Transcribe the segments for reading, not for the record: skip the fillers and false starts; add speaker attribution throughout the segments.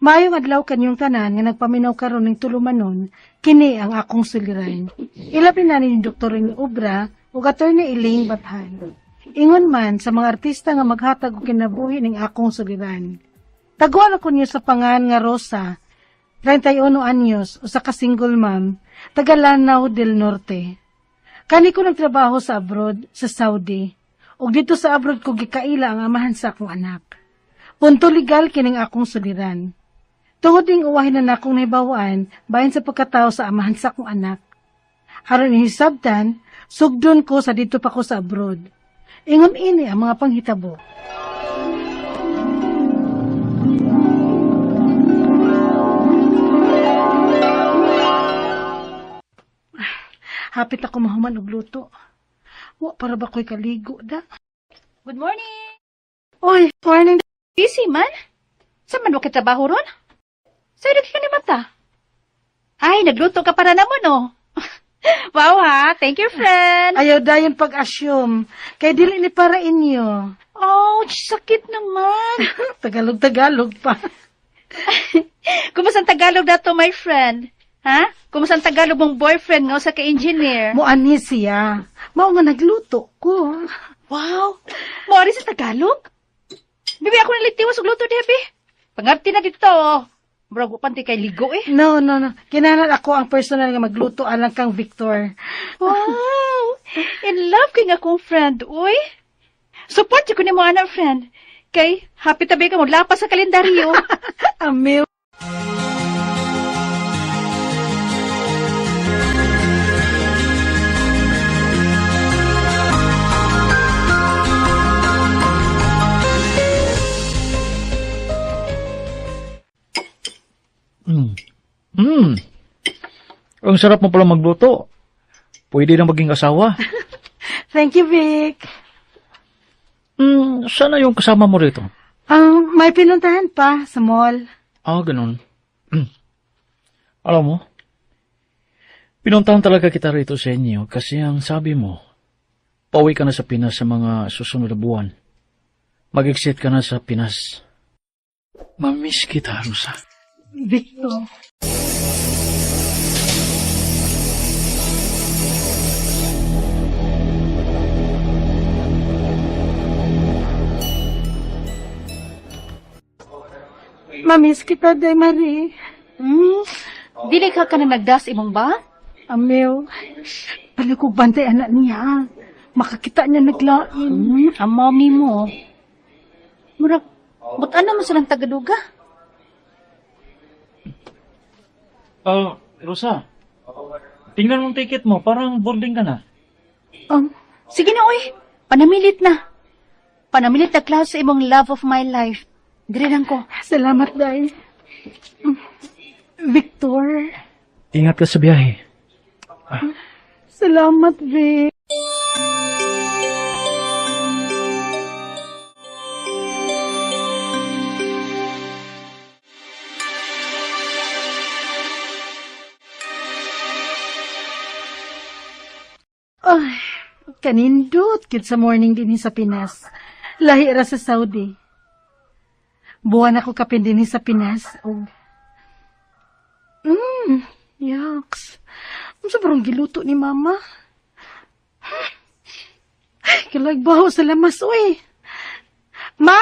Speaker 1: Maayong adlaw kanyong tanan nga nagpaminaw karon ning tulumanon, kini ang akong suliran. Ilapin na ni Dr. Obra ug Attorney Elaine Bathan. Ingon man sa mga artista nga maghatag og kinabuhi ning akong suliran. Tagwala ko niyo sa pangan nga Rosa, 31 anyos, usa ka single mom, taga Lanao del Norte. Kani ko nagtrabaho sa abroad, sa Saudi, ug dito sa abroad ko gikaila ang amahan sa akong anak. Punto legal kining akong suliran. Tungod ding uwahin na akong nahibawaan, bahin sa pagkatao sa amahan sa akong anak. Aron ihisabtan, sugdon ko sa dito pa ko sa abroad. Ingon ini ang mga panghitabo. Hapit ako mahuman og luto. Wa para ba ko'y kaligo da?
Speaker 2: Good morning!
Speaker 1: Oy, morning.
Speaker 2: Busy man? Saan man mo kitrabaho ron? Sa'yo ka ni mata? Ay, nagluto ka para naman, oh. Wow, ha? Thank you, friend.
Speaker 1: Ayaw dayon pag-assume. Kay dili ni para inyo.
Speaker 2: Ouch, sakit naman.
Speaker 1: Tagalog-tagalog pa.
Speaker 2: Kumusta ang Tagalog na to, my friend? Ha? Kumusta ang Tagalog mong boyfriend nga sa ka-engineer?
Speaker 1: Muani siya. Mao nga nagluto ko.
Speaker 2: Wow! Mori sa Tagalog? Bibi, ako nalitiwas og luto, Debbie. Pangarti na dito, oh. Brago panti kay ligo, eh.
Speaker 1: No. Kinanan ako ang personal nga magluto alang kang Victor.
Speaker 2: Wow! In love kay nga akong friend, uy. Support ko ni mo, anak, friend. Kay, happy tabi ka mo, lapas sa kalendaryo.
Speaker 1: Amil.
Speaker 3: Ang sarap mo pala magluto. Pwede na maging asawa.
Speaker 1: Thank you, Vic.
Speaker 3: Sana yung kasama mo rito?
Speaker 1: May pinuntahan pa sa mall.
Speaker 3: Ganun. Alam mo, pinuntahan talaga kita rito sa inyo kasi ang sabi mo, pauwi ka na sa Pinas sa mga susunod na buwan. Mag-exit ka na sa Pinas. Mamiss kita, Rosa.
Speaker 1: Victor. Mamiss kita, Day Marie.
Speaker 2: Dili ka na nagdas imong ba?
Speaker 1: Amil, palagog bantay anak niya. Makakita niya naglain.
Speaker 2: Ang mommy mo. Murag, ba't ano mo silang tagaduga?
Speaker 3: Rosa, tingnan mong ticket mo. Parang boarding ka na.
Speaker 2: Sige na, oy. Panamilit na. Panamilit na klase imong love of my life. Dire lang ko.
Speaker 1: Salamat, Day. Victor.
Speaker 3: Ingat ka sa biyahe.
Speaker 1: Salamat, Vic. Ay, kanindot kid sa morning din sa Pinas. Lahi ra sa Saudi. Buwan ako kapin din sa Pinas. Yucks. Ang sobrang giluto ni Mama. Kilagbaho sa lamas, uy. Ma!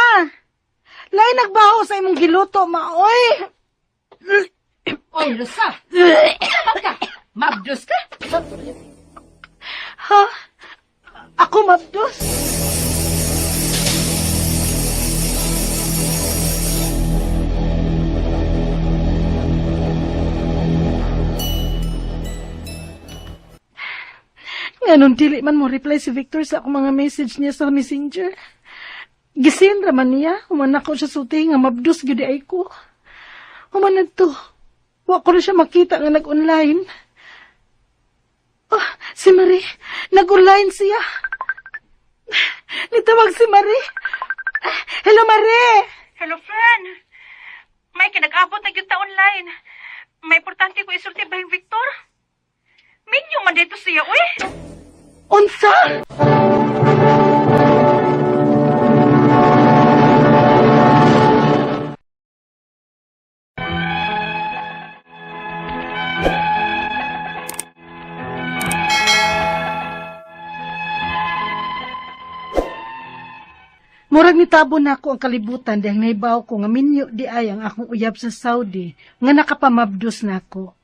Speaker 1: Lain nagbaho sa imong giluto, ma, uy.
Speaker 2: Oy, Rosa! Mabdos ka?
Speaker 1: Ha? Ako mabdos? Ngayon, dili man mo reply si Victor sa akong mga message niya sa messenger. Gisin raman niya, human ako siya suti nga mabdos gudi ay ko. Human to. Wa ko na siya makita nga nag-online. Oh, si Marie, nag-online siya. Nitawag si Marie. Hello, Marie.
Speaker 4: Hello, friend. May kinag-abot na yun ta online. May importante ko isulti ba yung Victor? Minyo man dito siya, uy.
Speaker 1: Unsa? Murag nitabo na ako ang kalibutan dahil naibaw ko nga minyo di ay ang akong uyab sa Saudi nga nakapamabdos na ako.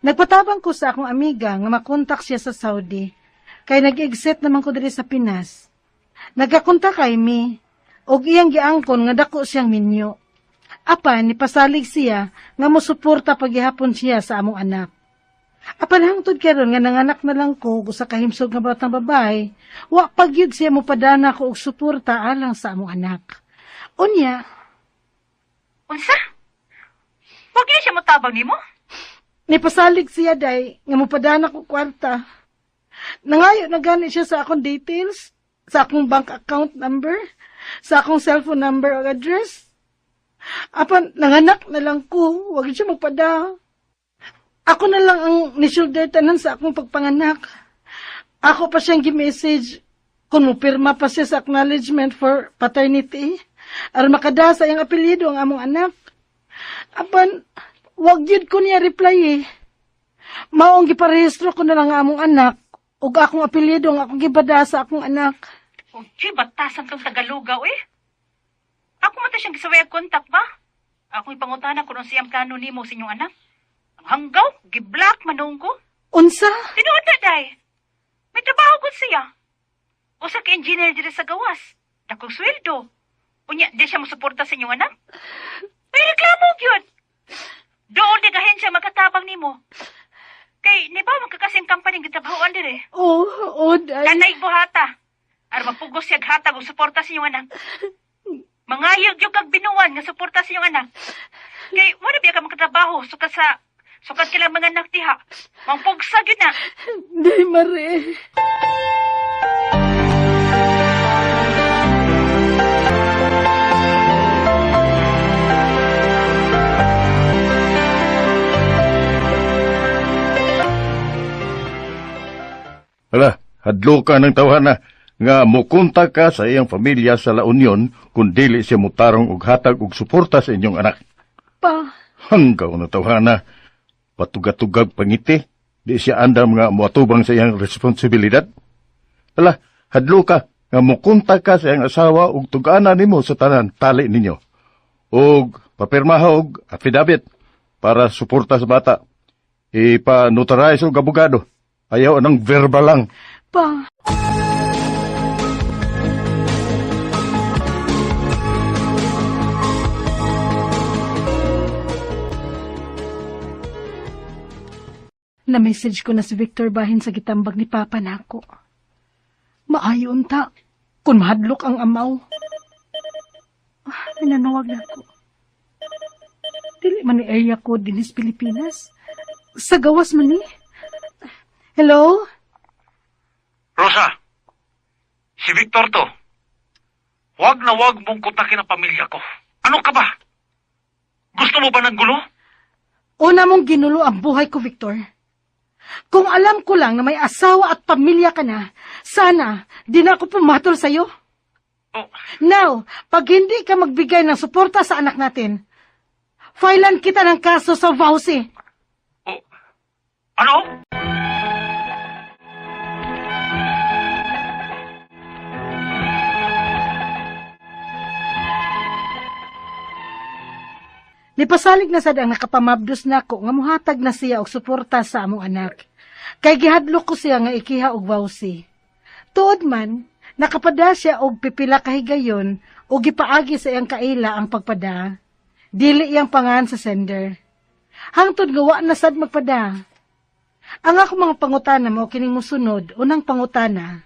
Speaker 1: Nagpatabang ko sa akong amiga nga makontak siya sa Saudi kay nag-exit naman ko diri sa Pinas. Nagakontak kay mi og iyang giangkon nga dako siyang minyo. Apan nipasalig siya nga mosuporta paghihapon siya sa among anak. Apan hangtod karon nga nanganak na lang ko sa kahimsog nga batang babae, wa pagyud siya mo padana ko og suporta alang sa among anak. Unya,
Speaker 4: Unsa? Wag niya siya matabang nimo?
Speaker 1: nipasalig siya day nga mo padana ko kwarta. Nangayo na gani siya sa akong details, sa akong bank account number, sa akong cellphone number o address. Apan nanganak na lang ko, wag siya magpada. Ako na lang ang nisulder tanan sa akong pagpanganak. Ako pa siyang gi-message kung mupirma pa siya sa acknowledgement for paternity aron makadasa ang apelyido ang among anak. Apan, wag yun ko niya reply eh. Maong giparehistro ko na lang ang among anak ug akong apelyido ang akong gibada sa akong anak.
Speaker 4: O, batasan tong Tagalugaw eh. Ako man ta siyang gisaway kontak ba? Ako ipangutana kung siyang plano nimo sa inyong anak. Ang hanggaw, giblock manong ko.
Speaker 1: Unsa?
Speaker 4: Tinuod na, day. May trabaho ko siya. Usa ka engineer diri sa gawas. Dakong sweldo. Unya, di siya musuporta sa inyong anak. May reklamo yun. Doon di gahin siya magkatabang nimo. Kay, ni ba magkakasing kampanyang gitabahoan diri?
Speaker 1: Oo, day.
Speaker 4: Kanay buhata. Ar mapugos siya hatag o suporta sa inyong anak. Mangayog yung kag binuwan nga suporta sa inyong anak. Kay, wala biya ka magkatrabaho. Sukat kailang mga anak diha. Mangpugsag yun na.
Speaker 1: Day, Mare.
Speaker 5: Hala, hadlo ka ng tawhana nga mukunta ka sa iyang pamilya sa La Union kung dili siya mutarong og hatag og suporta sa inyong anak.
Speaker 1: Pa,
Speaker 5: Hanggaw na tawhana, patugatugag pangiti, di siya andam nga muatubang sa iyang responsibilidad. Hala, hadlo ka nga mukunta ka sa iyang asawa ug tug-ana nimo sa tanan tali ninyo. Og papirmaha og affidavit para suporta sa bata. Ipa-notarize og abogado. Ayaw ng verbal lang.
Speaker 1: pa. Na-message ko na si Victor bahin sa gitambag ni Papa nako. Maayo unta, kung mahadlok ang amaw. Minanawag na ako. Dili man ni area code din sa Pilipinas. Sa gawas man ni. Hello?
Speaker 6: Rosa, si Victor to. Huwag na huwag mong kontakin ang pamilya ko. Ano ka ba? Gusto mo ba ng gulo?
Speaker 1: Una mong ginulo ang buhay ko, Victor. Kung alam ko lang na may asawa at pamilya ka na, sana di na ako pumatol sa'yo.
Speaker 6: Oh,
Speaker 1: Now, pag hindi ka magbigay ng suporta sa anak natin, filean kita ng kaso sa VAUSI.
Speaker 6: oh, ano?
Speaker 1: Nipasalig na sad ang nakapamabdos nako nga muhatag na siya og suporta sa among anak. Kay gihadlok ko siya nga ikiha og VAUSI. Tuod man, nakapada siya og pipila ka higayon o gipaagi sa iyang kaila ang pagpada. Dili iyang pangan sa sender. Hangtod nga wa na sad magpada. Ang ako mga pangutana mo kining mosunod, unang pangutana.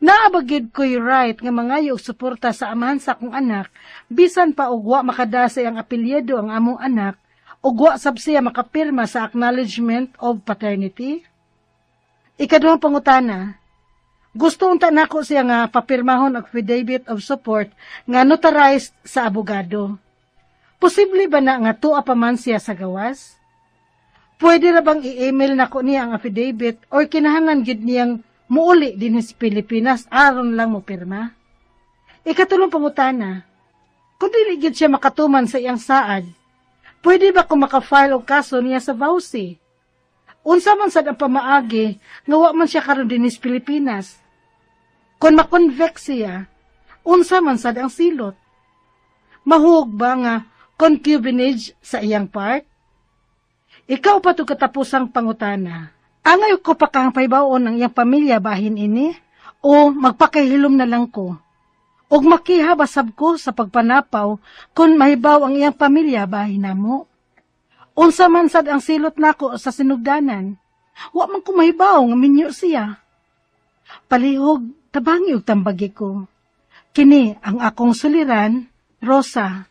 Speaker 1: Naabagyod ko'y right nga mangayo og suporta sa amahan sa akong anak, bisan pa og wa makadasa ang apelyido ang among anak, og wa sab siya makapirma sa acknowledgement of paternity. Ikaduhang pangutana, gusto unta nako siya nga papirmahon og affidavit of support nga notarized sa abogado. Posible ba na nga tuwa pa man siya sa gawas? Pwede ra bang i-email nako niya ang affidavit or kinahanglan gid niyang muuli din sa Pilipinas aron lang mo pirma? Ikatulong pangutana, kung dili gid siya makatuman sa iyang saad, pwede ba kung makafile og kaso niya sa VAUSI? Unsa man sad ang pamaagi nga wa man siya karon din sa Pilipinas? Kung makonvict siya, Unsa man sad ang silot? Mahug ba nga concubinage sa iyang part? Ikaw pa to katapusang pangutana. Angay ko pa kang paibaon ang iyang pamilya bahin ini? O magpakahilom na lang ko? O makihabasab ko sa pagpanapaw kung mahibaw ang iyang pamilya bahin namo? Unsa man sad ang silot nako sa sinugdanan? Wa man ko mahibaw nga minyo siya. Palihog, tabangi og tambagi ko. Kini ang akong suliran, Rosa.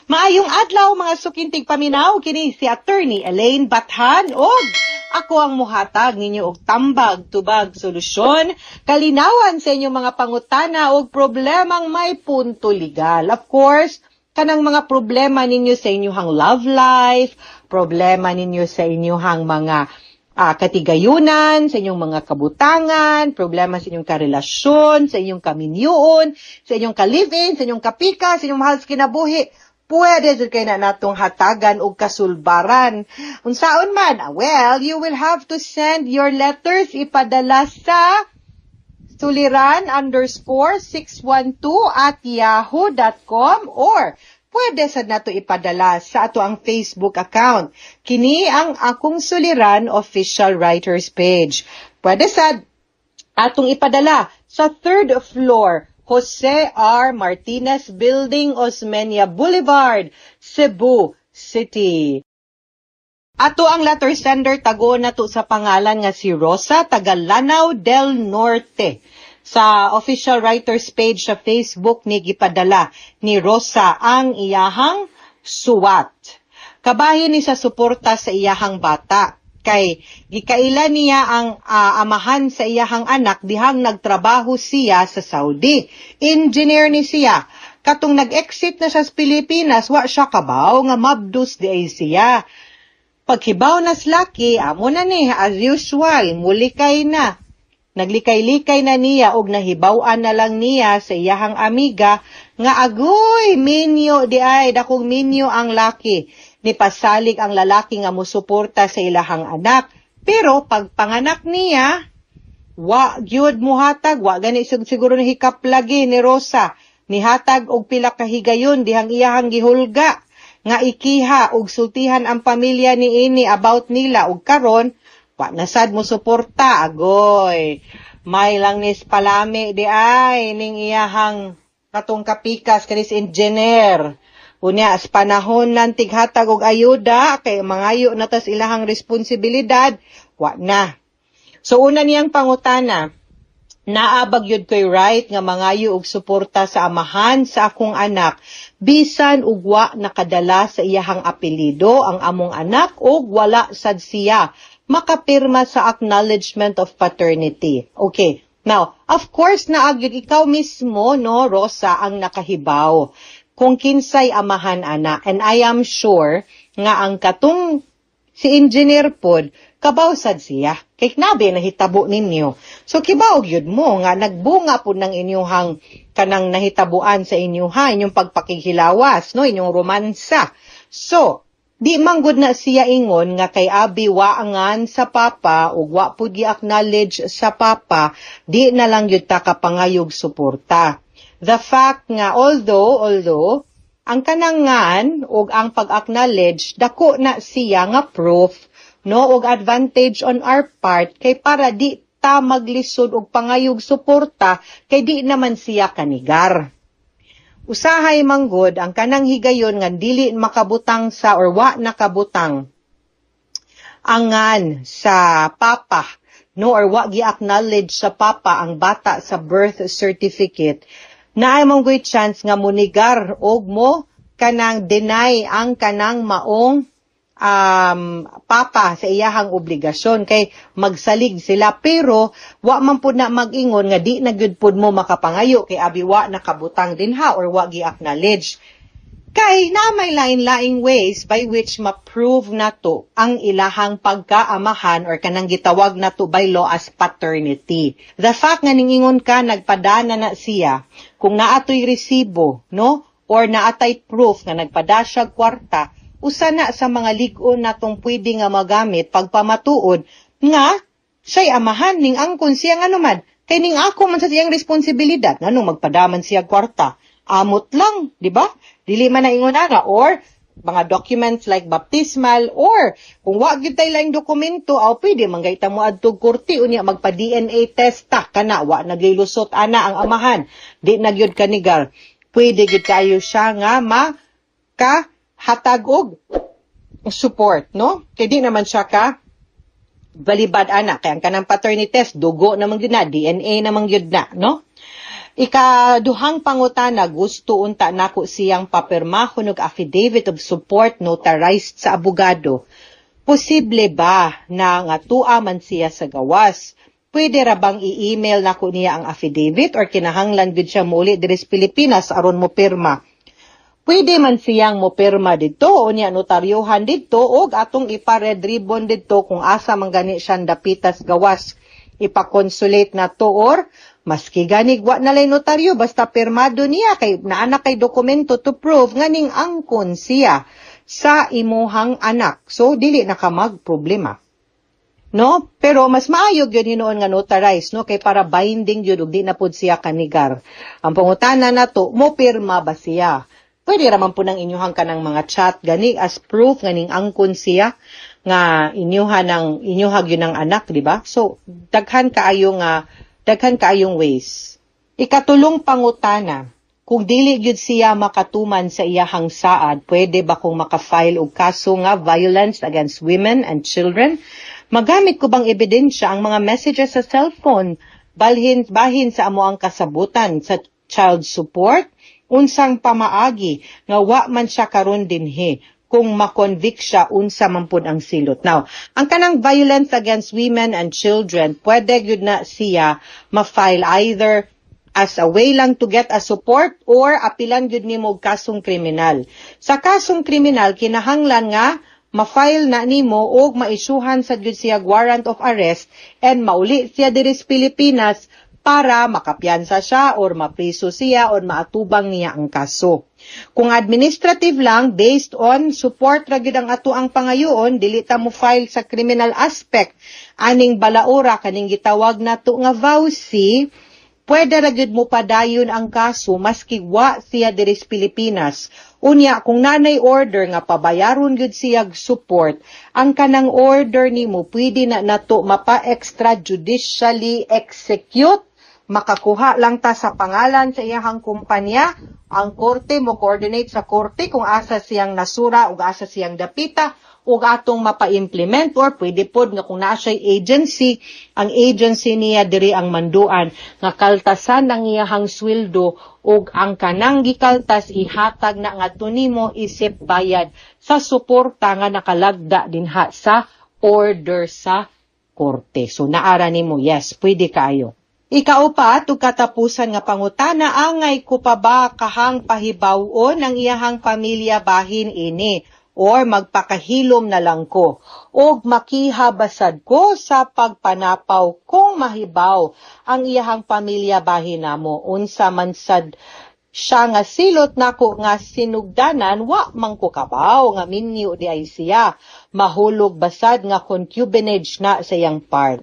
Speaker 7: Maayong adlaw mga sukintig paminaw, kini si Attorney Elaine Bathan og ako ang muhatag ninyo og tambag, tubag, solusyon, kalinawan sa inyong mga pangutana og problemang may punto legal. Of course, kanang mga problema ninyo sa inyong love life, problema ninyo sa inyong mga katigayunan, sa inyong mga kabutangan, problema sa inyong karelasyon, sa inyong kaminyuon, sa inyong ka-live-in, sa inyong kapika, sa inyong mahal sa kinabuhi, pwede jud kay na natong hatagan og kasulbaran. Unsaon man? Well, you will have to send your letters ipadala sa suliran_612@yahoo.com or pwede sad nato ipadala sa ato ang Facebook account. Kini ang akong suliran official writers page. Pwede sad atong ipadala sa 3rd floor Jose R. Martinez Building, Osmeña Boulevard, Cebu City. Ato ang letter sender tago na to sa pangalan nga si Rosa, taga Lanao del Norte. Sa official writers page sa Facebook ni gipadala ni Rosa ang iyahang suwat. Kabahin ni sa suporta sa iyahang bata. Kay gikaila niya ang amahan sa iyahang anak dihang nagtrabaho siya sa Saudi. Engineer ni siya. Katong nag-exit na siya sa Pilipinas, wa siya kabaw nga mabdus di ay siya. Paghibaw na slaki, amo na ni, as usual, mulikay na. Naglikay-likay na niya og nahibaw-an na lang niya sa iyahang amiga nga agoy, minyo di ay, dakong minyo ang laki. Nipasalig ang lalaki nga musuporta sa ilahang anak. Pero pagpanganak niya, wa gyud muhatag, wa gani siguro nahikap lagi ni Rosa. Nihatag og pila ka higayon dihang iyahang gihulga nga ikiha og sultihan ang pamilya ni ini about nila og karon wa na sad mo suporta agoy. May lang nis palami di ay ning iyahang katong kapikas kanis engineer. Unya, as panahon lang tighatag og ayuda, kay mangayo na tas ilahang responsibilidad, wa na. So, una niyang pangutana, naabag yun ko'y right nga mangayo og suporta sa amahan sa akong anak, bisan ug wa nakadala sa iyahang apelido ang among anak og wala sad siya makapirma sa acknowledgement of paternity. Okay. Now, of course, naagyod ikaw mismo, no, Rosa, ang nakahibaw kung kinsay amahan ana. And I am sure nga ang katong si engineer pod, kabawsad siya. Kay nabi nahitabo ninyo. So kibaog yun mo nga nagbunga po ng inyong kanang nahitabuan sa inyong pagpakihilawas, no, inyong romansa. So, di manggod na siya ingon nga kay abi waangan sa papa o wa pud gi-acknowledge sa papa, di na lang yun ta kapangayog suporta. The fact nga, although, ang kanangan o ang pag-acknowledge, dako na siya nga proof, no, o advantage on our part, kay para di ta maglisod og pangayog suporta, kay di naman siya kanigar. Usahay manggod, ang kanang higayon nga dili makabutang sa, or wa nakabutang, angan sa papa, no, or wa gi-acknowledge sa papa ang bata sa birth certificate, na ay mong good chance nga munigar og mo kanang deny ang kanang maong papa sa iyahang obligasyon kay magsalig sila pero wa man pud na mag-ingon nga di na gyud pud mo makapangayo kay abi wa nakabutang dinha or wa gi-acknowledge. Kay na may lain-laing ways by which ma-prove nato ang ilahang pagkaamahan or kanang gitawag nato by law as paternity. The fact nga ningingon ka nagpadana na siya kung naatoy resibo, no? Or naatay proof nga nagpada siya kwarta, usa na sa mga lig-on natong pwede nga magamit pagpamatuod nga siya'y amahan ning angkon siya nga naman Kay ning ako man sa siyang responsibilidad, nganong magpadaman siya kwarta. Amot lang, di ba? Dili man na ingon ara, or mga documents like baptismal, or kung wa gyud tay laing dokumento, aw pwede manggayta mo adtog korte unya magpa-DNA test ta kana wa naglilusot ana ang amahan. Di na gyud kanigar. Pwede gyud kayo siya nga makahatag og support, no? Kay di naman siya ka balibad ana kay ang kanang paternity test dugo namang gyud na, DNA namang gyud na, no? Ikaduhang pangutana, gusto unta nako siyang papirmahon og affidavit of support notarized sa abogado. Posible ba na nga tua man siya sa gawas? Pwede ra bang i-email nako niya ang affidavit or kinahanglan gid siya muli diri sa Pilipinas aron mo pirma? Pwede man siyang mo pirma dito o niya notaryohan dito og atong ipa-red ribbon dito kung asa man gani siyang dapitas gawas. Ipa-consulate na to or maski gani wa na lay notaryo basta pirmado niya kay naana kay dokumento to prove nganing angkon siya sa imuhang anak. So dili na ka magproblema. No? Pero mas maayo gyud hinuon nga notarized, no? Kay para binding gyud ug di na pud siya kanigar. Ang pangutana nato, mo pirma ba siya? Pwede raman po ng inyuhang kanang mga chat gani as proof nganing angkon siya nga inyuhag yun ng anak, di ba? So daghan kaayong ways. Ikatulong pangutana, kung dili gyud siya makatuman sa iyahang saad, pwede ba kung makafile og kaso nga violence against women and children? Magamit ko bang ebidensya ang mga messages sa cellphone bahin sa amo ang kasabutan sa child support? Unsang pamaagi nga wa man siya karon dinhi kung makonvict siya unsa man pud ang silot. Now, ang kanang violence against women and children, pwede gyud na siya ma-file either as a way lang to get a support or apilan gyud nimo og kasong kriminal. Sa kasong kriminal kinahanglan nga ma-file na nimo og maisyuhan sa gyud siya warrant of arrest and mauli siya diri sa Pilipinas para makapiyansa siya or mapriso siya or maatubang niya ang kaso. Kung administrative lang, based on support ra gyud ang ato ang pangayoon, dili ta mo file sa criminal aspect. Aning balaura kaning gitawag nato nga vowsy, pwede ra gyud mo padayon ang kaso maski wa siya diri sa Pilipinas. Unya, kung nanay order nga pabayaron gyud siya support, ang kanang order nimo pwede na nato mapa-extrajudicially execute. Makakuha lang ta sa pangalan sa iyahang kumpanya, ang korte mo coordinate sa korte kung asa siyang nasura o asa siyang dapita o atong mapa-implement or pwede pod nga kung naa siya'y agency, ang agency niya diri ang manduan nga kaltasan ang iyahang sweldo o ang kanang gikaltas ihatag na nga tunimo isip bayad sa suporta nga nakalagda dinha sa order sa korte. So naara nimo, yes, pwede kaayo. Ikaupat, ug katapusan nga pangutana, angay ko pa ba kahang pahibawon ang iyahang pamilya bahin ini or magpakahilom na lang ko og makihabasad ko sa pagpanapaw kung mahibaw ang iyahang pamilya bahin namo unsa man sad siya nga silot nako nga sinugdanan wa man ko kabaw nga minyo di ay siya mahulog basad nga concubinage na sa iyang part.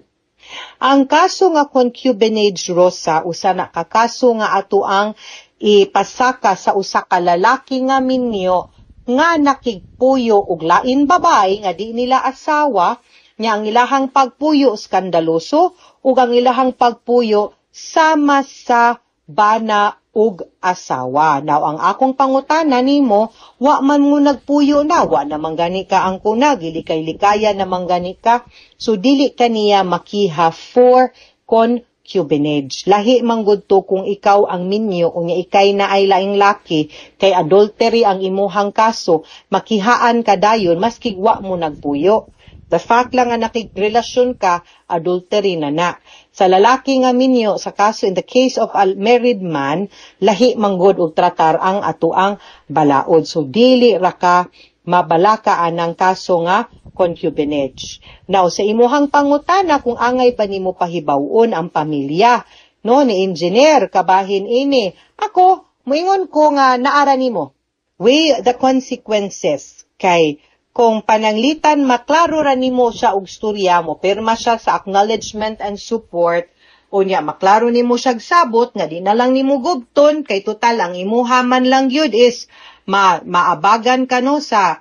Speaker 7: Ang kaso nga concubinage, Rosa, usa na kakaso nga ato ang ipasaka sa usa ka lalaki nga minyo nga nakigpuyo og lain babae nga di nila asawa, nya ang ilahang pagpuyo skandaloso ug ang ilahang pagpuyo sama sa bana ug asawa. Now, ang akong pangutana nimo, wa man mo nagpuyo na, wa naman gani ka ang kuna, gilikay-likaya naman gani ka, so dili ka niya makiha for concubinage. Lahi manggod to kung ikaw ang minyo, kung ikay na ay laing laki, kay adultery ang imuhang kaso, makihaan ka dayon, maski wa mo nagpuyo. The fact lang nga nakigrelasyon ka, adultery na na. Sa lalaki nga minyo, sa kaso, in the case of a married man, lahi manggod og tratar ang atuang balaod. So, dili ra ka mabalaka anang kaso nga concubinage. Now, sa imuhang pangutana, kung angay pa nimo pahibawon ang pamilya, no, ni engineer, kabahin ini, ako, moingon ko nga naara nimo. Weigh the consequences kay kung pananglitan maklaro ra nimo siya og storya mo, pirma siya sa acknowledgement and support, Unya maklaro nimo siyag sabot nga di na lang nimo gubton kay total ang imuha man lang gyud is maabagan ka no sa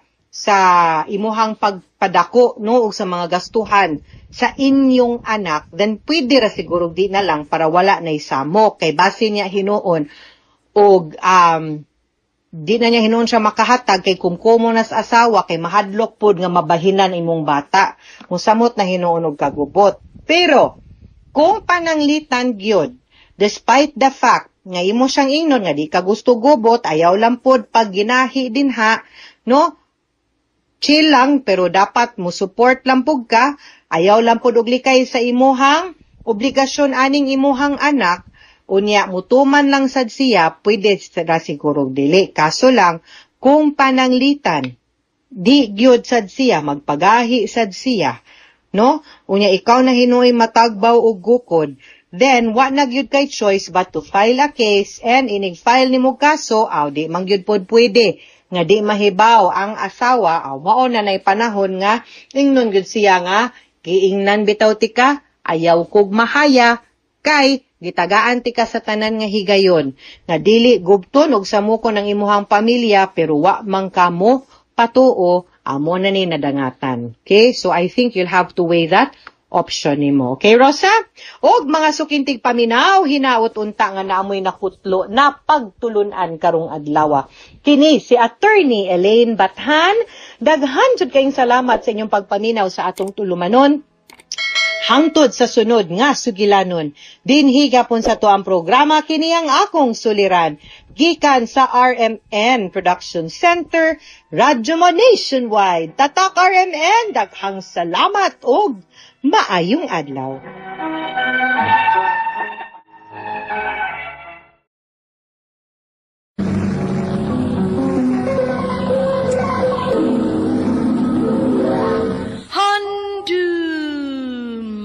Speaker 7: imuhang pagpadako no ug sa mga gastuhan sa inyong anak, then pwede ra siguro di na lang para wala na isamok kay base niya hinuon og di na niya hinuon siya makahatag kay kumkumo na sa asawa kay mahadlok pod nga mabahinan imong bata. Musamot na hinuon og kagubot. Pero kung pananglitan gyud, despite the fact nga imo siyang ingnon nga di ka gusto gubot, ayaw lang pod pag ginahi dinha, no? Chill lang pero dapat mo support lang pug ka, ayaw lang pod og likay sa imuhang obligasyon aning imuhang anak. Unya, mutuman lang sad siya, pwede na siguro dili. Kaso lang, kung pananglitan, di gyud sad siya, magpagahi sad siya, no? Unya, ikaw na hinuoy matagbaw og gukod, then, wa na gyud kay choice but to file a case, and inig-file ni mo kaso, di man gyud pod pwede, nga di mahibaw ang asawa, mao na nay panahon nga, ingnon gyud siya nga, giingnan bitaw tika, ayaw kog mahaya, kay, gitagaan ti ka sa tanan nga higayon, nga dili gubton og samuko ng imuhang pamilya, pero wa man kamo patuo, amo na ni nadangatan. Okay? So I think you'll have to weigh that option nimo. Okay, Rosa? Og mga sukintig paminaw, hinaot unta nga naamoy nakutlo na pagtulunan karong adlaw. Kini si Attorney Elaine Bathan, daghan jud kayong salamat sa inyong pagpaminaw sa atong tulumanon. Hangtod sa sunod nga sugilanon, dinhi gapon sa to ang programa kini ang akong suliran. Gikan sa RMN Production Center, Radyo Mo Nationwide. Tatak RMN, daghang salamat og maayong adlaw.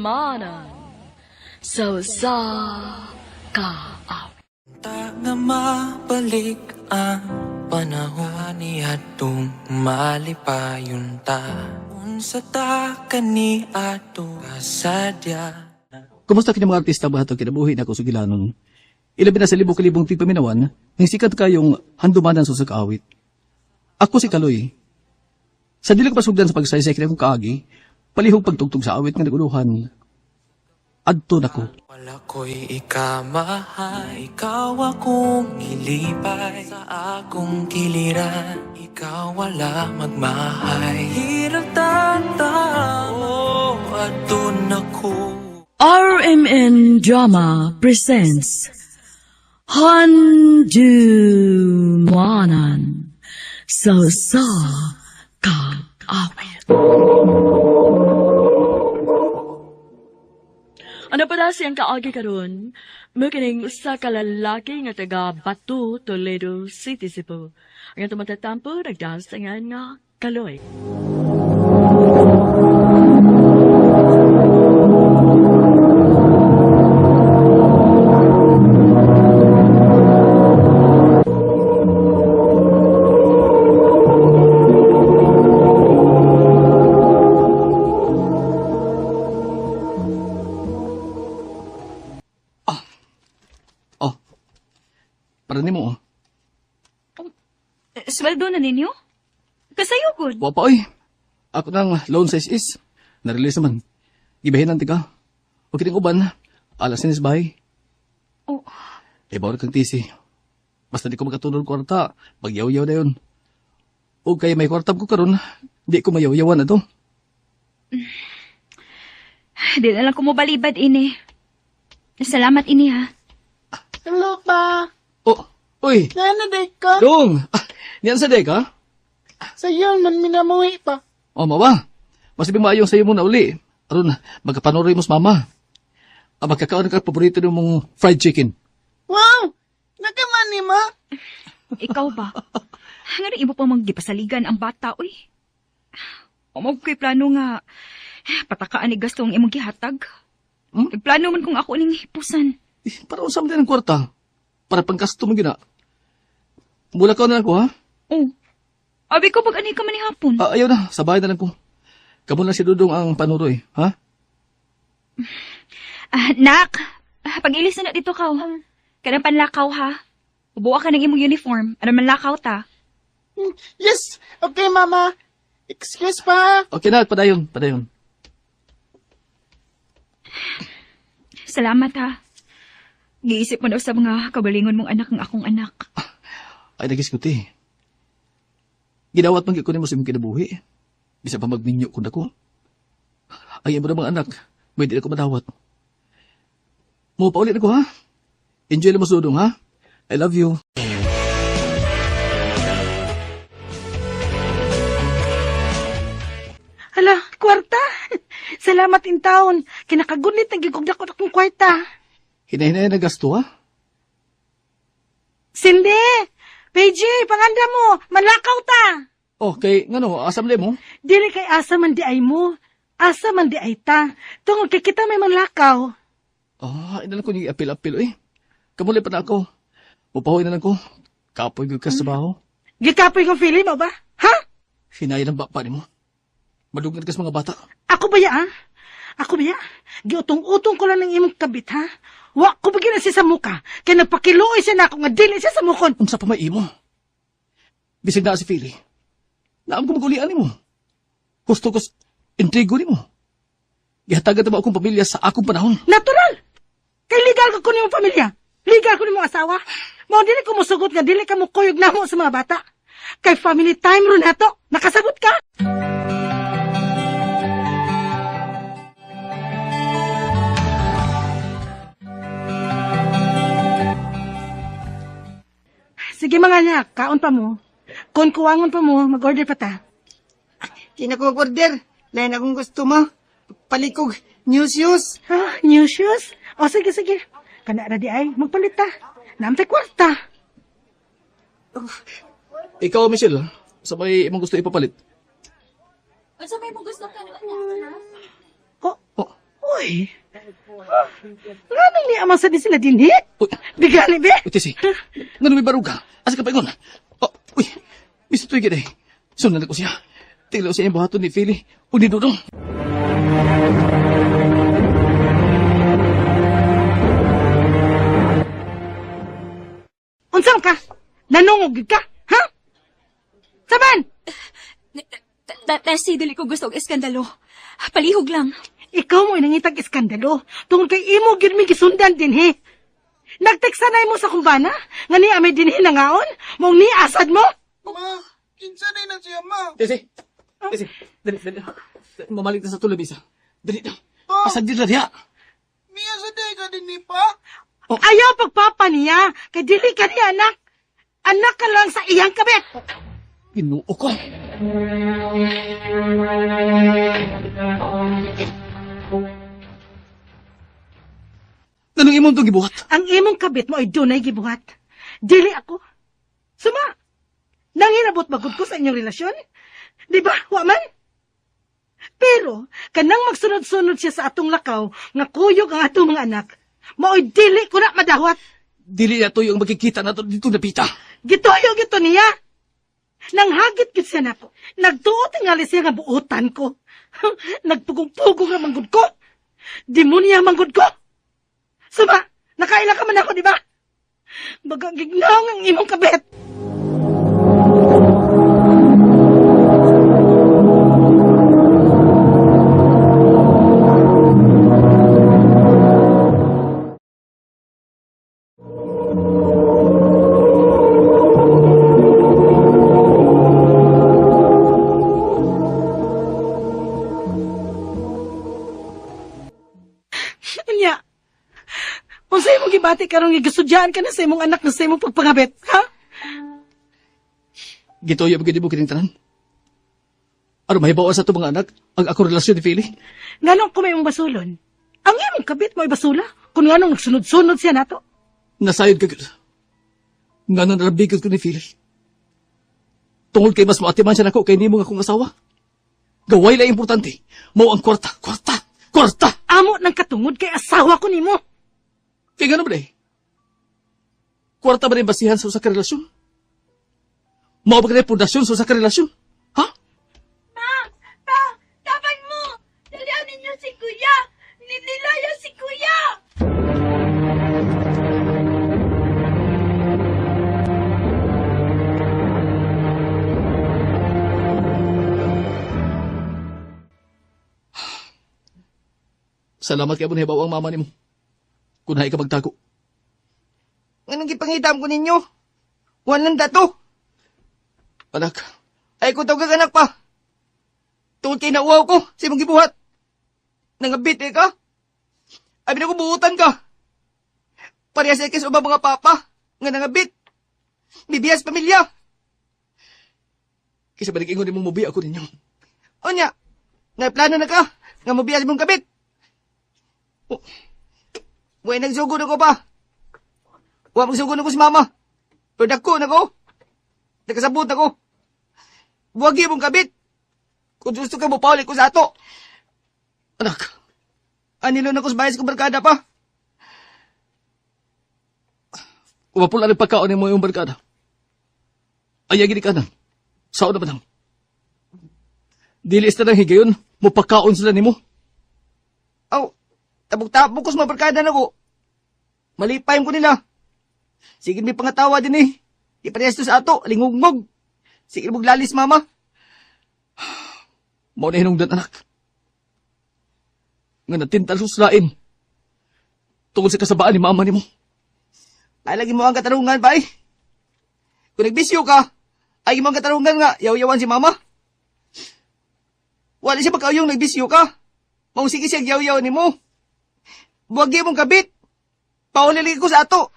Speaker 8: Manan so sa kaaw.
Speaker 9: Ta nga mabalik ang panahon ni atong malipayon ta. Unsa ta kani ato kasadya.
Speaker 10: Kumusta kini mga artista ba ito kinabuhi na kusugilanon? Ilabi na sa libo-kalibong tigpaminawan, ng sikat kayong handumanan sa kaawit. Ako si Kaloy. Sa dilag pasugdan sa pagsaysay kina kong kaagi, palihog pagtugtog sa awit nga naguluhan. Adto na ko.
Speaker 9: Wala ko'y ikamaha, ikaw akong ilipay sa akong kiliran, ikaw wala magmahay. Hirap tataw, adto na ko.
Speaker 8: RMN Drama presents Handumanan so sa kaawit. Ano pala siyang kaagi karon? Mukining usa ka lalaki nga taga Batu, Toledo City, Cebu. Ang atong matatampo, nagdasangan nga Kaloy.
Speaker 10: Para ni mo,
Speaker 2: Sweldo na ninyo? Kasayo, good.
Speaker 10: Wapa oy. Ako nang loan size is. Na-release naman. Gibahin nanti ka. Huwag kiting uban. Alas sinis bahay.
Speaker 2: Oh.
Speaker 10: Bawal kang tisi. Basta di ko magkatulog kwarta. Pagyaw-yaw na yun. O kaya may kwarta ko karon, di ko mayaw-yawan na to.
Speaker 2: Di na lang ko mo balibad, ini. Salamat, ini, ha.
Speaker 11: Hello pa.
Speaker 10: Oh, uy.
Speaker 11: Nana day ka?
Speaker 10: Dong! Niyan sa dek, ha?
Speaker 11: Sayo man minamuhi pa.
Speaker 10: O, mawa. Masibing maayong sa'yo muna uli. Aron, magkapanuri mo sa mama. Magkakaon ka paborito ng mong fried chicken.
Speaker 11: Wow! Nagaman ni ma.
Speaker 2: Ikaw ba? Nga rin ibo pa magdipasaligan ang bata, uy. Umag ko'y plano nga, patakaan ni gasto ang imong gihatag. Plano man kung ako ning hipusan.
Speaker 10: Para usam din ang kwarta. Para pangkasto mo gina. Mula ka na ako, ha?
Speaker 2: Oh. Abi ko pag anay ka man ni hapon.
Speaker 10: Ayaw na, sa bahay na lang ko. Kamu lang si Dudong ang panuroy, ha?
Speaker 2: Nak, Pag-ilis na dito ka. Kanang panlakaw ha. Ubuwa ka ng imong uniform. Ano man lakaw ta?
Speaker 11: Yes! Okay, Mama. Excuse pa.
Speaker 10: Okay na, padayon.
Speaker 2: Salamat ha. Giisip mo daw sa mga kabalingon mong anak ng akong anak.
Speaker 10: Ay, nagiskuti. Ginawat man ko ni mo sa imong kinabuhi. Bisa pa magminyo ko na ko. Ay, mo na mga anak. May di na ko madawat. Mo paulit ako, ha? Enjoy lang mo sudong, ha? I love you.
Speaker 1: Hala, kwarta. Salamat in taon. Kinakagunit ang gigugda ko akong kwarta.
Speaker 10: Hinahinay na gasto, ha?
Speaker 1: Cindy! PJ, panganda mo. Manlakaw ta.
Speaker 10: Okay, ngano, asam le mo?
Speaker 1: Dili kay asa man di ay mo. Asa man di ay ta. Tungod kay kita may manlakaw.
Speaker 10: Inalang ko ni apil-apil, eh. Kamuli pa na ako. Upahoy na lang ko. Kapoy ko ka sa baho.
Speaker 1: Gikapoy kong feeling mo ba? Ha?
Speaker 10: Hinay ng bapa ni mo. Madugad ka sa mga bata.
Speaker 1: Ako ba ya? Ako ba ya? Giutong-utong ko lang ng imong kabit, ha? Wa ko ba ginasi sa muka? Kaya nagpakiluoy siya na ako nga dili siya sa mukon.
Speaker 10: Unsa pa may imo? Bisig na si Philly. Naam ko magulian ni mo. Gusto ko intrigo ni mo. Gihatagan na ba akong pamilya sa akong panahon?
Speaker 1: Natural! Kay legal ko ni mong pamilya. Legal ko ni mong asawa. Mao dili ko musugot nga dili ka mo kuyog namo sa mga bata. Kay family time ron nato. Nakasabot ka? Sige mga anak, kaon pa mo. Kung kuwangon pa mo, mag-order pa ta.
Speaker 11: Di na ko order. Lain akong gusto mo. Palikog. New shoes.
Speaker 1: New shoes? O sige. Kana na di ay, magpalit ta. Namtay kwarta.
Speaker 10: Ikaw, Michelle, sabay imong gusto ipapalit.
Speaker 8: Sa may mo gusto ka naman na?
Speaker 1: Uy. Nga nang ni amang sa di sila din, eh? Bigali, be?
Speaker 10: Utisi, ngano may baruga? Asa ka pa ingon? Uy, bisa tuwi gina eh. Sundan ko siya. Tinglaw siya yung bahato ni Philly o ni Dudong.
Speaker 1: Unsam ka? Nanungog ka? Ha? Saban!
Speaker 2: Tesi, dili ko gusto og iskandalo. Palihog lang.
Speaker 1: Ikaw mo inangitag iskandalo. Tungkol kay imo gyud mi gisundan din, he. Nagteksanay mo sa kumbana? Nga ni amay din hinangaon? Mong ni asad mo?
Speaker 11: Ma, kinsa na siya, Ma.
Speaker 10: Tesi, dali. Mamalik na sa tulad, Bisa. Dali na. Asag din na diya.
Speaker 11: Miya sa day ka din ni Pa.
Speaker 1: Ayaw pagpapa niya. Kay dili ka niya, anak. Anak ka lang sa iyang kabit.
Speaker 10: Ginuo ko. Anong imong itong gibuhat?
Speaker 1: Ang imong kabit mo ay dunay gibuhat. Dili ako. Suma, nanginabot bagod ko sa inyong relasyon? Di ba, waman? Pero, kanang magsunod-sunod siya sa atong lakaw, nga kuyog ang atong mga anak, mao'y dili ko na madawat.
Speaker 10: Dili na to yung magkikita na to dito na pita.
Speaker 1: Gitoyo gito niya. Nang hagit git siya nako. Nagtuot tingali siya nga buutan ko. Nagpugong-pugong na manggod ko. Demonya manggod ko. Suma, nakaila ka man ako, di ba? Bagang gignaw ang imong kabet. Anya, kung sa imong gibati karong gigasudyan ka na sa imong anak na sa imong pagpangabit, ha?
Speaker 10: Gitoyo ba gini mo kining tanan? Ano mahibawa sa ito mga anak ang ako relasyon ni Philly?
Speaker 1: Nganong kumay mong basulon? Ang imong kabit mo ay basula? Kung nganong nagsunod-sunod siya nato?
Speaker 10: Nasayod ka gud. Nga nang narabigot ko ni Philly. Tungod kay mas maatiman siya nako kay nimo nga akong asawa. Gaway lang importante. Mao ang kwarta.
Speaker 1: Amo ng katungod kay asawa ko nimo.
Speaker 10: Kaya gano'n ba eh? Kwarta ba rin basihan sa usa ka relasyon? Mao ba ka rin pundasyon sa usa ka relasyon? Ha?
Speaker 8: Tapan mo! Dalihan ninyo si Kuya! Nilaya si Kuya!
Speaker 10: Salamat kay mo nahibaw ang mama nimo. Kung ka magtago.
Speaker 11: Anong gipangitam ko ninyo? Walang dato.
Speaker 10: Anak,
Speaker 11: Ay ko tawag anak pa. Tungkol kay nauwaw ko sa imong gibuhat. Nangabit ka? Abi na ko buutan ka. Pareha sa ikis ubang mga papa nga nangabit. Bibiyas pamilya.
Speaker 10: kisa balik ingon imong mubi ako ninyo.
Speaker 11: Onya, nga plano na ka nga mabiyas mong kabit. Oh. Buhay nagsugod ako pa. Huwag magsugod ako si mama. Pero dako na ko. Nakasabot ako. Buwagi mong kabit. Kung gusto ka mo, paulit ko sa ato.
Speaker 10: Anak,
Speaker 11: Anilo na ko sa bayas kong barkada pa.
Speaker 10: umapula rin pagkaon mo yung barkada. Ayagin ka na. Saan na ba nang? Dilis na ng higayon, mupakaon sila ni mo.
Speaker 11: Aw, tabog-tabog ko sa mga barkada na ko. Malipayam ko nila. Sige may pangatawa din eh. Di parehas to sa ato, lingugmog. Sige maglalis mama.
Speaker 10: Mao na hinungdan anak. Nga natintal suslain. Tungkol sa kasabaan ni mama ni mo.
Speaker 11: Ay lagi mo ang katarungan pa eh. Kung nagbisyo ka, ay mo ang katarungan nga, yaw-yawan si mama. Wala siya magkauyong nagbisyo ka. Maung sige siya yaw-yaw ni mo. Buwagi mong kabit. Paulili ko sa ato.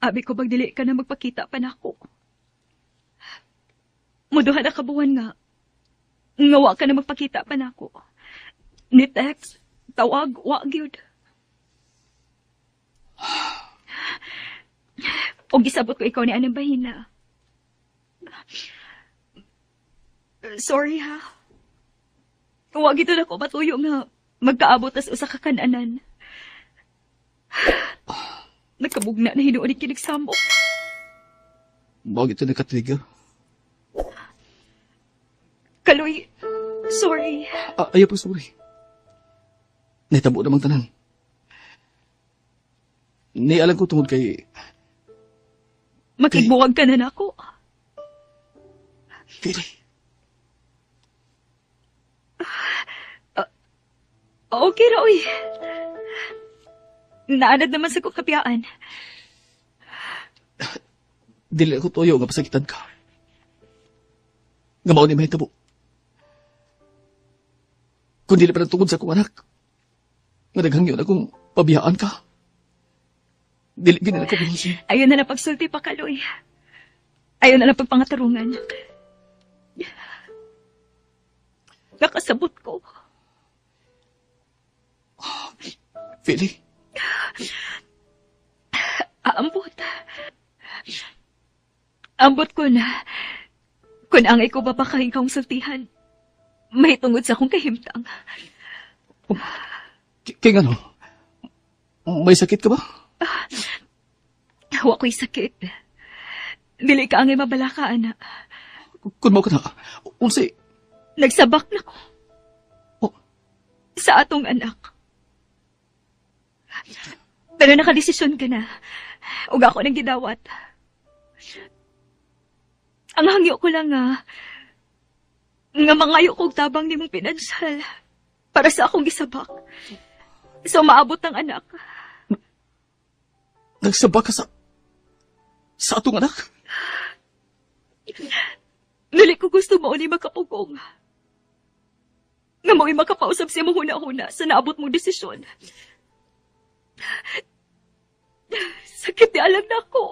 Speaker 2: Abi ko bag dili ka na magpakita pa nako. Muduha na kabuwan nga. Ngawa ka na magpakita pa nako. Ni text, tawag, wa gyud. O gisabot ko ikaw ni anang bahina. Sorry ha. Wa gito na ko matuyo nga magkaabot tas usa ka kananan. Nagkabugna na hinuon ni kinigsamo.
Speaker 10: Bakit ito nakatiga?
Speaker 2: Kaloy, sorry.
Speaker 10: Ayaw po, sorry. Naitabo namang tanan. Nialam ko tungod kay...
Speaker 2: Makigbuwag ka na nako.
Speaker 10: Pili.
Speaker 2: Okay ra, uy. Naanad naman sa kukapyaan.
Speaker 10: Dili ako toyo nga pasakitan ka. Nga mao ni mahitabo. Kung dili pa nagtungod sa akong anak, nga naghangyo na akong pabiyaan ka. Dili gina na ko binusin.
Speaker 2: Ayun na pagsulti pa, Kaloy. Ayun na pagpangatarungan. Nakasabot ko.
Speaker 10: Pili.
Speaker 2: Ambot. Ambot ko na. Kung angay ko babakahin kang sultihan, may tungod sa akong kahimtang.
Speaker 10: Kaya ano? May sakit ka ba?
Speaker 2: Wa ko'y sakit. Dili ka angay mabalaka, anak.
Speaker 10: Kung mo ka na, unsi.
Speaker 2: Nagsabak na ko.
Speaker 10: Oh.
Speaker 2: Sa atong anak. Pero nakadesisyon ka na. Ug ako nang gidawat. Ang hangyo ko lang nga mangayo kong tabang ni mong pinansal para sa akong gisabak. So maabot ang anak.
Speaker 10: Nagsabak ka sa atong anak?
Speaker 2: Dili ko gusto mo ni makapugong. Nga mo'y makapausap siya mong huna-huna sa naabot mong desisyon. Sakit di alam na ako.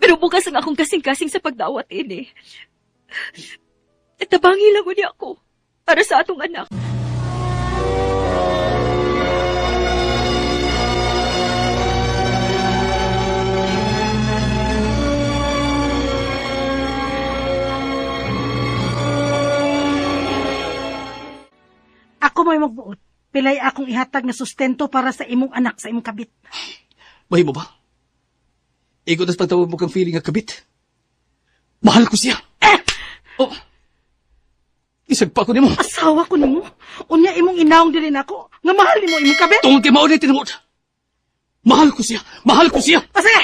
Speaker 2: Pero bukas ang akong kasing-kasing sa pagdawat ini. Tabangi lang niya ako para sa atong anak.
Speaker 1: Ako may magbuot. Pilay akong ihatag na sustento para sa imong anak, sa imong kabit.
Speaker 10: Bahay mo ba? Ikaw nas pagtawag mo kang feeling nga kabit. Mahal ko siya.
Speaker 1: Eh!
Speaker 10: Oh, Isagpa ko nimo.
Speaker 1: Asawa ko nimo. Unya imong inaong dili nako. Nga mahal nimo imong kabit.
Speaker 10: Tungod kay mao na tinuod. Mahal ko siya. Mahal ko siya.
Speaker 1: O sige.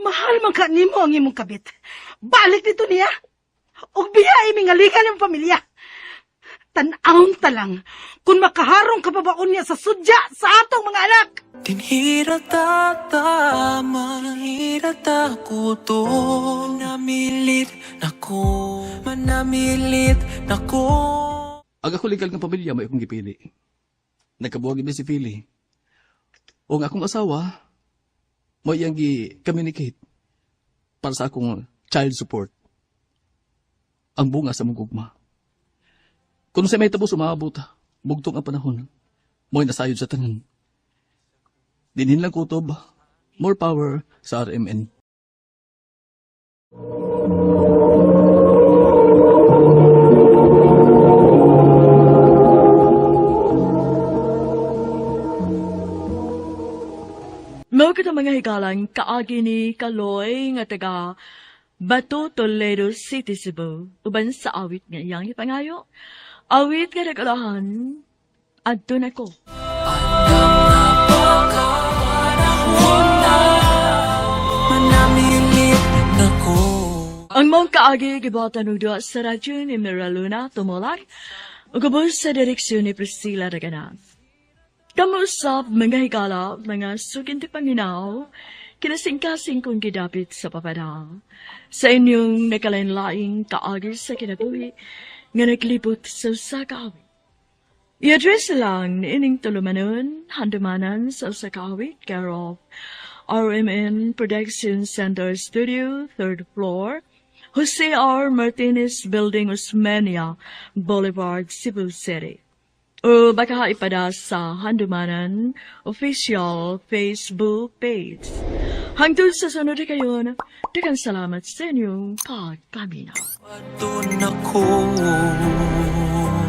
Speaker 1: Mahal man ka nimo ang imong kabit. Balik dito niya. Ug biya imingaligan ng pamilya. Tan-awon ta lang kung makaharong ka pa ba unya sa sudya sa atong mga anak.
Speaker 9: Tinhirata manhirata kuto Manamilit nako
Speaker 10: Ang ako legal ng pamilya, may akong gipili. Nagkabuwag iba si Philly. O ang akong asawa, mo iyang gi-communicate para sa akong child support. Ang bunga sa mong gugma. Kung sa may tapos umabot, bugtong ang panahon, mo'y nasayod sa tanan. Dinhin lang kutob, more power sa RMN.
Speaker 8: Mao kita mga hikalang kaagi ni Kaloy nga taga Bato, Toledo City, Cebu. Uban sa awit nga iyang ipangayo. Awit nga nagalahan, adto na ko.
Speaker 9: Manamilit nako
Speaker 8: Ang mong kaagi gibatan ugdo sa radyo ni Miraluna Tumolak, ugabos sa direksyon ni Priscilla Raganan. Kamusap mga higala, mga suginti panginaw, kinasingkasing kong gidapit sa papada. Sa inyong nakalain-laing kaagi sa kinabuhi, nga naglibot sa usakawi. I-address lang ni ining tulumanon, handumanan sa usakawi, care of RMN Production Center Studio, 3rd floor, Jose R. Martinez Building, Osmeña, Boulevard, Cebu City. O baka ipada sa Handumanan official Facebook page. Hangtod sa sunod kayo na daghang salamat sa inyong pagpaminaw.
Speaker 9: Doon ako